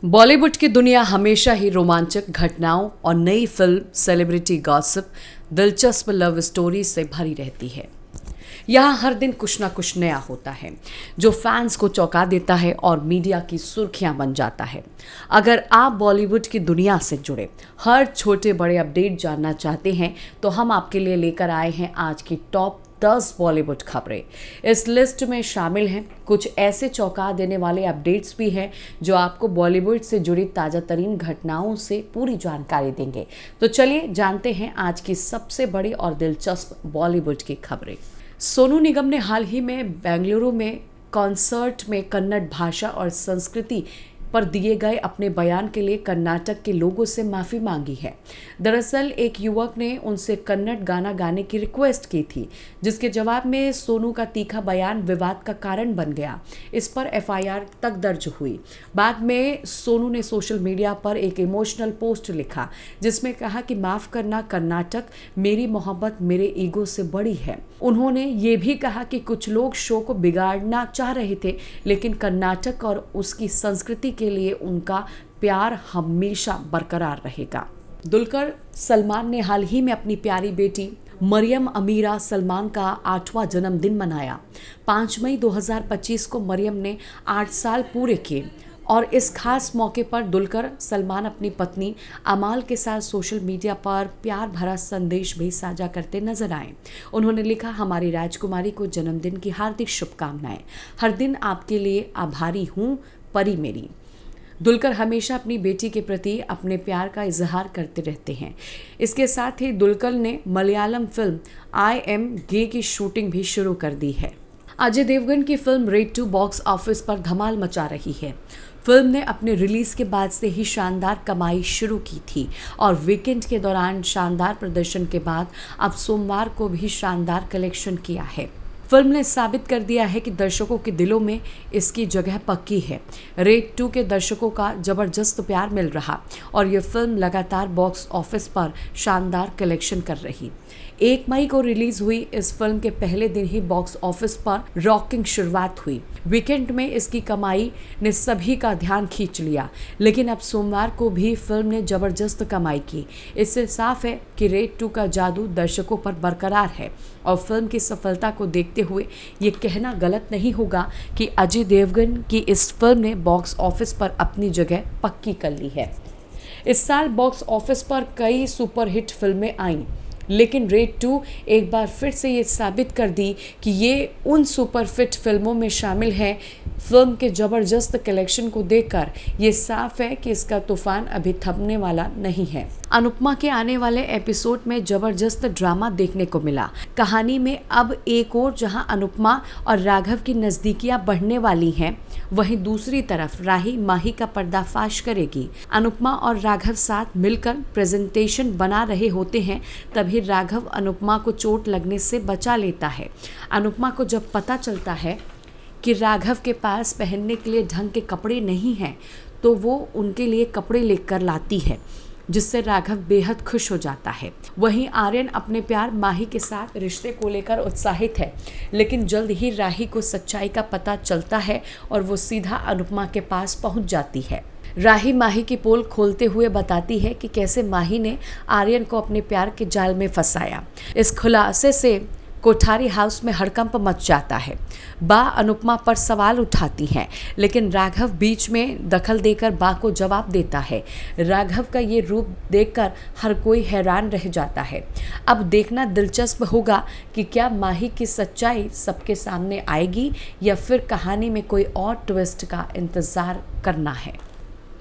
बॉलीवुड की दुनिया हमेशा ही रोमांचक घटनाओं और नई फिल्म, सेलिब्रिटी गॉसिप, दिलचस्प लव स्टोरी से भरी रहती है। यहाँ हर दिन कुछ ना कुछ नया होता है जो फैंस को चौंका देता है और मीडिया की सुर्खियां बन जाता है। अगर आप बॉलीवुड की दुनिया से जुड़े हर छोटे बड़े अपडेट जानना चाहते हैं तो हम आपके लिए लेकर आए हैं आज की टॉप 10 बॉलीवुड खबरें। इस लिस्ट में शामिल हैं कुछ ऐसे चौंका देने वाले अपडेट्स भी हैं जो आपको बॉलीवुड से जुड़ी ताज़ा तरीन घटनाओं से पूरी जानकारी देंगे। तो चलिए जानते हैं आज की सबसे बड़ी और दिलचस्प बॉलीवुड की खबरें। सोनू निगम ने हाल ही में बेंगलुरु में कॉन्सर्ट में कन्नड़ भाषा और संस्कृति पर दिए गए अपने बयान के लिए कर्नाटक के लोगों से माफ़ी मांगी है। दरअसल एक युवक ने उनसे कन्नड़ गाना गाने की रिक्वेस्ट की थी, जिसके जवाब में सोनू का तीखा बयान विवाद का कारण बन गया। इस पर एफआईआर तक दर्ज हुई। बाद में सोनू ने सोशल मीडिया पर एक इमोशनल पोस्ट लिखा जिसमें कहा कि माफ़ करना कर्नाटक, मेरी मोहब्बत मेरे ईगो से बड़ी है। उन्होंने ये भी कहा कि कुछ लोग शो को बिगाड़ना चाह रहे थे, लेकिन कर्नाटक और उसकी संस्कृति के लिए उनका प्यार हमेशा बरकरार रहेगा। दुलकर सलमान ने हाल ही में अपनी प्यारी बेटी मरियम अमीरा सलमान का 8वां जन्मदिन मनाया। 5 मई 2025 को मरियम ने 8 साल पूरे किए और इस खास मौके पर दुलकर सलमान अपनी पत्नी अमाल के साथ सोशल मीडिया पर प्यार भरा संदेश भी साझा करते नजर आए। उन्होंने लिखा, हमारी राजकुमारी को जन्मदिन की हार्दिक शुभकामनाएं। हर दिन आपके लिए आभारी हूँ परी मेरी। दुलकर हमेशा अपनी बेटी के प्रति अपने प्यार का इजहार करते रहते हैं। इसके साथ ही दुलकर ने Malayalam film I am game की शूटिंग भी शुरू कर दी है। अजय देवगन की फिल्म रेड 2 बॉक्स ऑफिस पर धमाल मचा रही है। फिल्म ने अपने रिलीज के बाद से ही शानदार कमाई शुरू की थी और वीकेंड के दौरान शानदार प्रदर्शन के बाद अब सोमवार को भी शानदार कलेक्शन किया है। फिल्म ने साबित कर दिया है कि दर्शकों के दिलों में इसकी जगह पक्की है। रेड 2 के दर्शकों का जबरदस्त प्यार मिल रहा और ये फिल्म लगातार बॉक्स ऑफिस पर शानदार कलेक्शन कर रही। 1 मई को रिलीज हुई इस फिल्म के पहले दिन ही बॉक्स ऑफिस पर रॉकिंग शुरुआत हुई। वीकेंड में इसकी कमाई ने सभी का ध्यान खींच लिया, लेकिन अब सोमवार को भी फिल्म ने जबरदस्त कमाई की। इससे साफ है कि रेड 2 का जादू दर्शकों पर बरकरार है और फिल्म की सफलता को देखते हुए ये कहना गलत नहीं होगा कि अजय देवगन की इस फिल्म ने बॉक्स ऑफिस पर अपनी जगह पक्की कर ली है। इस साल बॉक्स ऑफिस पर कई सुपरहिट फिल्में आईं, लेकिन रेड 2 एक बार फिर से ये साबित कर दी कि ये उन सुपरहिट फिल्मों में शामिल है। फिल्म के ज़बरदस्त कलेक्शन को देखकर ये साफ है कि इसका तूफान अभी थमने वाला नहीं है। अनुपमा के आने वाले एपिसोड में जबरदस्त ड्रामा देखने को मिला। कहानी में अब एक और जहां अनुपमा और राघव की नज़दीकियां बढ़ने वाली हैं, वहीं दूसरी तरफ राही माही का पर्दाफाश करेगी। अनुपमा और राघव साथ मिलकर प्रेजेंटेशन बना रहे होते हैं, तभी राघव अनुपमा को चोट लगने से बचा लेता है। अनुपमा को जब पता चलता है कि राघव के पास पहनने के लिए ढंग के कपड़े नहीं हैं, तो वो उनके लिए कपड़े लेकर लाती है, जिससे राघव बेहद खुश हो जाता है। वहीं आर्यन अपने प्यार माही के साथ रिश्ते को लेकर उत्साहित है, लेकिन जल्द ही राही को सच्चाई का पता चलता है और वो सीधा अनुपमा के पास पहुंच जाती है। राही माही की पोल खोलते हुए बताती है कि कैसे माही ने आर्यन को अपने प्यार के जाल में फंसाया। इस खुलासे से कोठारी हाउस में हड़कंप मच जाता है। बा अनुपमा पर सवाल उठाती हैं, लेकिन राघव बीच में दखल देकर बा को जवाब देता है। राघव का ये रूप देखकर हर कोई हैरान रह जाता है। अब देखना दिलचस्प होगा कि क्या माही की सच्चाई सबके सामने आएगी या फिर कहानी में कोई और ट्विस्ट का इंतज़ार करना है।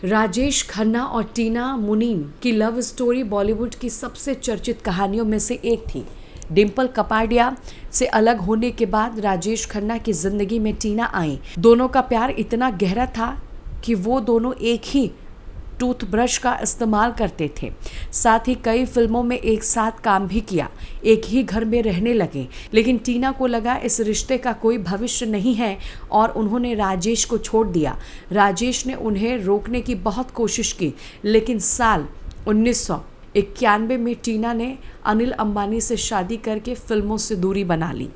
राजेश खन्ना और टीना मुनीम की लव स्टोरी बॉलीवुड की सबसे चर्चित कहानियों में से एक थी। डिम्पल कपाडिया से अलग होने के बाद राजेश खन्ना की जिंदगी में टीना आई। दोनों का प्यार इतना गहरा था कि वो दोनों एक ही टूथब्रश का इस्तेमाल करते थे। साथ ही कई फिल्मों में एक साथ काम भी किया, एक ही घर में रहने लगे। लेकिन टीना को लगा इस रिश्ते का कोई भविष्य नहीं है और उन्होंने राजेश को छोड़ दिया। राजेश ने उन्हें रोकने की बहुत कोशिश की, लेकिन साल 1991 में टीना ने अनिल अंबानी से शादी करके फिल्मों से दूरी बना ली।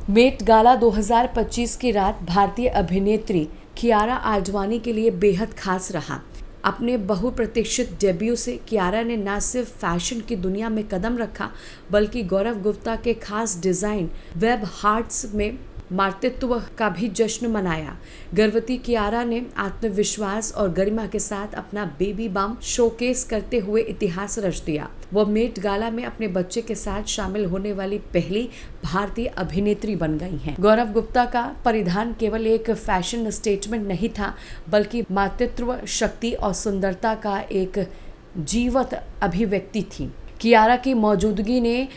मेट गाला 2025 की रात भारतीय अभिनेत्री कियारा आडवाणी के लिए बेहद खास रहा। अपने बहुप्रतीक्षित डेब्यू से कियारा ने न सिर्फ फैशन की दुनिया में कदम रखा, बल्कि गौरव गुप्ता के खास डिज़ाइन वेब हार्ट्स में मातृत्व का भी जश्न मनाया। गर्भवती कियारा ने आत्मविश्वास और गरिमा के साथ अपना बेबी बम्प शोकेस करते हुए इतिहास रच दिया। वो मेट गाला में अपने बच्चे के साथ शामिल होने वाली पहली भारतीय अभिनेत्री बन गई हैं। गौरव गुप्ता का परिधान केवल एक फैशन स्टेटमेंट नहीं था, बल्कि मातृत्व, शक्ति और सुंदरता का एक जीवंत अभिव्यक्ति थी। कियारा की मौजूदगी ने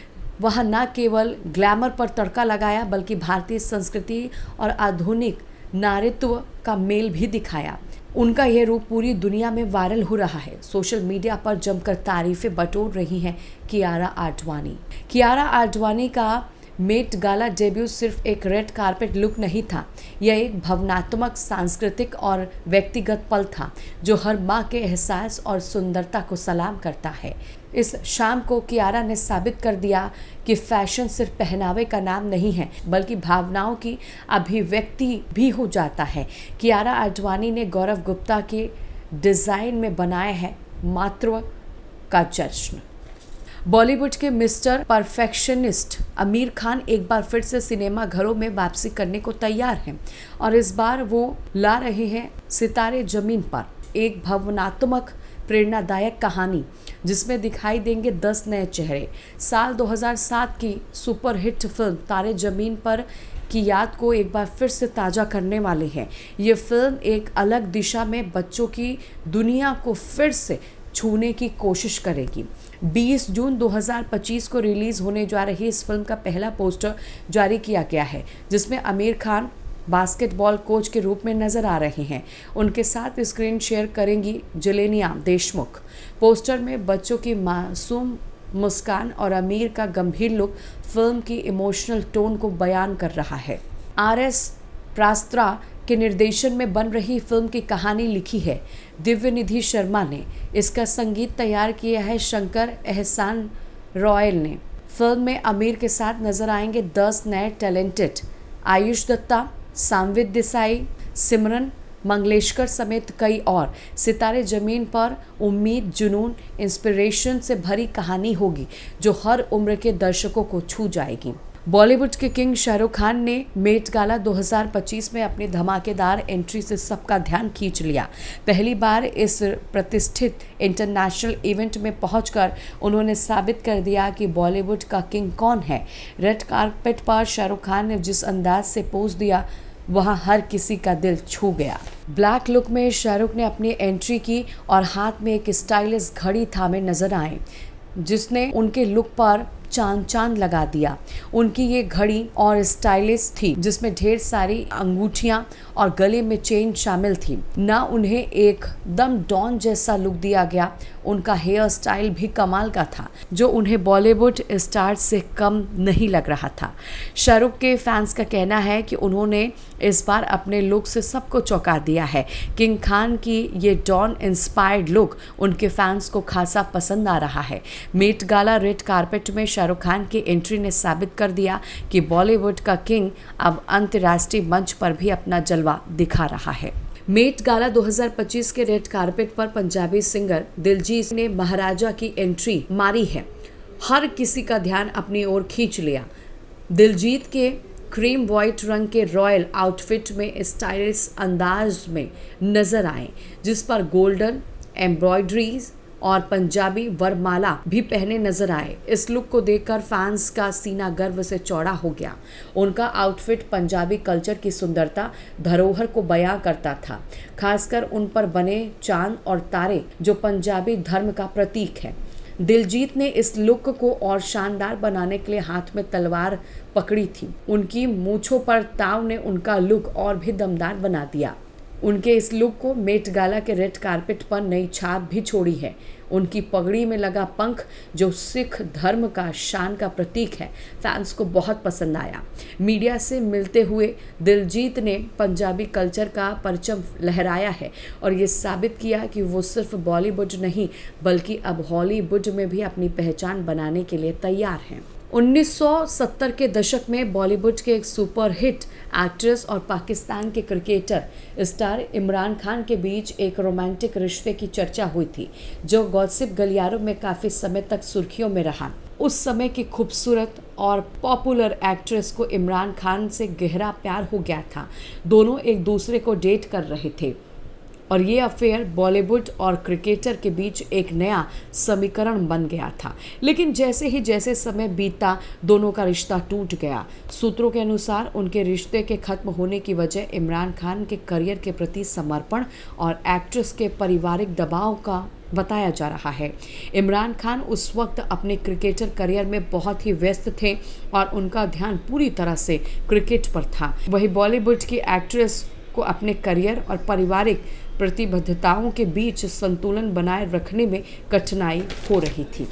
वह न केवल ग्लैमर पर तड़का लगाया, बल्कि भारतीय संस्कृति और आधुनिक नारीत्व का मेल भी दिखाया। उनका यह रूप पूरी दुनिया में वायरल हो रहा है। सोशल मीडिया पर जमकर तारीफें बटोर रही हैं कियारा आडवाणी। कियारा आडवाणी का मेट गाला डेब्यू सिर्फ एक रेड कारपेट लुक नहीं था, यह एक भावनात्मक, सांस्कृतिक और व्यक्तिगत पल था जो हर माँ के एहसास और सुंदरता को सलाम करता है। इस शाम को कियारा ने साबित कर दिया कि फैशन सिर्फ पहनावे का नाम नहीं है, बल्कि भावनाओं की अभिव्यक्ति भी हो जाता है। कियारा आडवाणी ने गौरव गुप्ता के डिज़ाइन में बनाया है मातृत्व का जश्न। बॉलीवुड के मिस्टर परफेक्शनिस्ट आमिर खान एक बार फिर से सिनेमा घरों में वापसी करने को तैयार हैं और इस बार वो ला रहे हैं सितारे जमीन पर, एक भावनात्मक प्रेरणादायक कहानी जिसमें दिखाई देंगे 10 नए चेहरे। साल 2007 की सुपरहिट फिल्म तारे जमीन पर की याद को एक बार फिर से ताज़ा करने वाले हैं। ये फिल्म एक अलग दिशा में बच्चों की दुनिया को फिर से छूने की कोशिश करेगी। 20 जून 2025 को रिलीज होने जा रही इस फिल्म का पहला पोस्टर जारी किया गया है, जिसमें आमिर खान बास्केटबॉल कोच के रूप में नजर आ रहे हैं। उनके साथ स्क्रीन शेयर करेंगी जेलेनिया देशमुख। पोस्टर में बच्चों की मासूम मुस्कान और आमिर का गंभीर लुक फिल्म की इमोशनल टोन को बयान कर रहा है। RS प्रास्त्रा के निर्देशन में बन रही फिल्म की कहानी लिखी है दिव्य निधि शर्मा ने। इसका संगीत तैयार किया है शंकर एहसान रॉयल ने। फिल्म में आमिर के साथ नजर आएंगे 10 नए टैलेंटेड, आयुष दत्ता, सामवित देसाई, सिमरन मंगलेशकर समेत कई और। सितारे जमीन पर उम्मीद, जुनून, इंस्पिरेशन से भरी कहानी होगी जो हर उम्र के दर्शकों को छू जाएगी। बॉलीवुड के किंग शाहरुख खान ने मेट गाला 2025 में अपनी धमाकेदार एंट्री से सबका ध्यान खींच लिया। पहली बार इस प्रतिष्ठित इंटरनेशनल इवेंट में पहुंचकर उन्होंने साबित कर दिया कि बॉलीवुड का किंग कौन है। रेड कारपेट पर शाहरुख खान ने जिस अंदाज से पोज दिया, वहाँ हर किसी का दिल छू गया। ब्लैक लुक में शाहरुख ने अपनी एंट्री की और हाथ में एक स्टाइलिश घड़ी थामे नजर आए, जिसने उनके लुक पर चांद लगा दिया। उनकी ये घड़ी और स्टाइलिश थी, जिसमें ढेर सारी अंगूठियां और गले में चेन शामिल थी। ना उन्हें एकदम डॉन जैसा लुक दिया गया, उनका हेयर स्टाइल भी कमाल का था, जो उन्हें बॉलीवुड स्टार से कम नहीं लग रहा था। शाहरुख के फैंस का कहना है कि उन्होंने इस बार अपने लुक से सबको चौंका दिया है। किंग खान की ये डॉन इंस्पायर्ड लुक उनके फैंस को खासा पसंद आ रहा है। मेट गाला रेड कारपेट में शाहरुख खान की एंट्री ने साबित कर दिया कि बॉलीवुड का किंग अब अंतर्राष्ट्रीय मंच पर भी अपना जलवा दिखा रहा है। मेट गाला 2025 के रेड कारपेट पर पंजाबी सिंगर दिलजीत ने महाराजा की एंट्री मारी है। हर किसी का ध्यान अपनी ओर खींच लिया। दिलजीत के क्रीम वाइट रंग के रॉयल आउटफिट में स्टाइलिश अंदाज में नजर आए, जिस पर गोल्डन एम्ब्रॉयडरीज और पंजाबी वरमाला भी पहने नजर आए। इस लुक को देखकर फैंस का सीना गर्व से चौड़ा हो गया। उनका आउटफिट पंजाबी कल्चर की सुंदरता, धरोहर को बयां करता था, खासकर उन पर बने चांद और तारे जो पंजाबी धर्म का प्रतीक है। दिलजीत ने इस लुक को और शानदार बनाने के लिए हाथ में तलवार पकड़ी थी। उनकी मूंछों पर ताव ने उनका लुक और भी दमदार बना दिया। उनके इस लुक को मेट गाला के रेड कारपेट पर नई छाप भी छोड़ी है। उनकी पगड़ी में लगा पंख, जो सिख धर्म का शान का प्रतीक है, फैंस को बहुत पसंद आया। मीडिया से मिलते हुए दिलजीत ने पंजाबी कल्चर का परचम लहराया है और ये साबित किया कि वो सिर्फ बॉलीवुड नहीं, बल्कि अब हॉलीवुड में भी अपनी पहचान बनाने के लिए तैयार हैं। 1970 के दशक में बॉलीवुड के एक सुपरहिट एक्ट्रेस और पाकिस्तान के क्रिकेटर स्टार इमरान खान के बीच एक रोमांटिक रिश्ते की चर्चा हुई थी, जो गॉसिप गलियारों में काफी समय तक सुर्खियों में रहा। उस समय की खूबसूरत और पॉपुलर एक्ट्रेस को इमरान खान से गहरा प्यार हो गया था। दोनों एक दूसरे को डेट कर रहे थे और ये अफेयर बॉलीवुड और क्रिकेटर के बीच एक नया समीकरण बन गया था। लेकिन जैसे समय बीता, दोनों का रिश्ता टूट गया। सूत्रों के अनुसार उनके रिश्ते के खत्म होने की वजह इमरान खान के करियर के प्रति समर्पण और एक्ट्रेस के पारिवारिक दबाव का बताया जा रहा है। इमरान खान उस वक्त अपने क्रिकेटर करियर में बहुत ही व्यस्त थे और उनका ध्यान पूरी तरह से क्रिकेट पर था। वही बॉलीवुड की एक्ट्रेस को अपने करियर और पारिवारिक प्रतिबद्धताओं के बीच संतुलन बनाए रखने में कठिनाई हो रही थी।